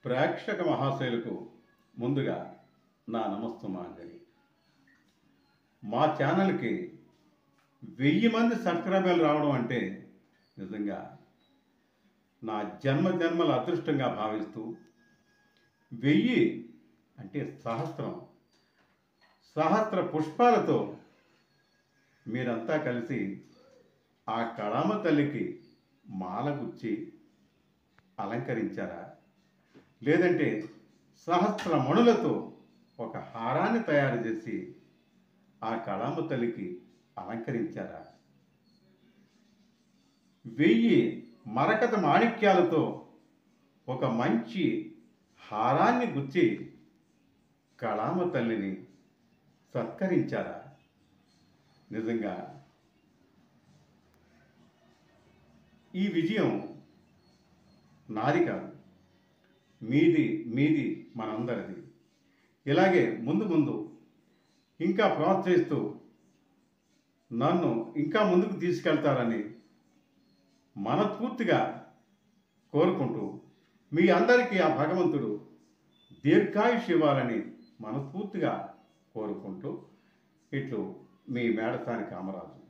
ప్రేక్షక మహాశయులకు ముందుగా నా నమస్తమాంజలి. మా ఛానల్కి 1000 మంది సబ్స్క్రైబర్లు రావడం అంటే నిజంగా నా జన్మల అదృష్టంగా భావిస్తూ 1000 అంటే సహస్ర పుష్పాలతో మీరంతా కలిసి ఆ కళామ తల్లికి మాల గుచ్చి అలంకరించారా? లేదంటే సహస్ర మణులతో ఒక హారాన్ని తయారు చేసి ఆ కళామ తల్లికి అలంకరించారా? 1000 మరకత మాణిక్యాలతో ఒక మంచి హారాన్ని గుచ్చి కళామ తల్లిని సత్కరించారా? నిజంగా ఈ విజయం నాది కాదు, మీది మనందరిది. ఇలాగే ముందు ఇంకా ప్రోత్సహిస్తూ నన్ను ఇంకా ముందుకు తీసుకెళ్తారని మనస్ఫూర్తిగా కోరుకుంటూ, మీ అందరికీ ఆ భగవంతుడు దీర్ఘాయుష్ ఇవ్వాలని మనస్ఫూర్తిగా కోరుకుంటూ, ఇట్లు మీ మేడసాని కామరాజు.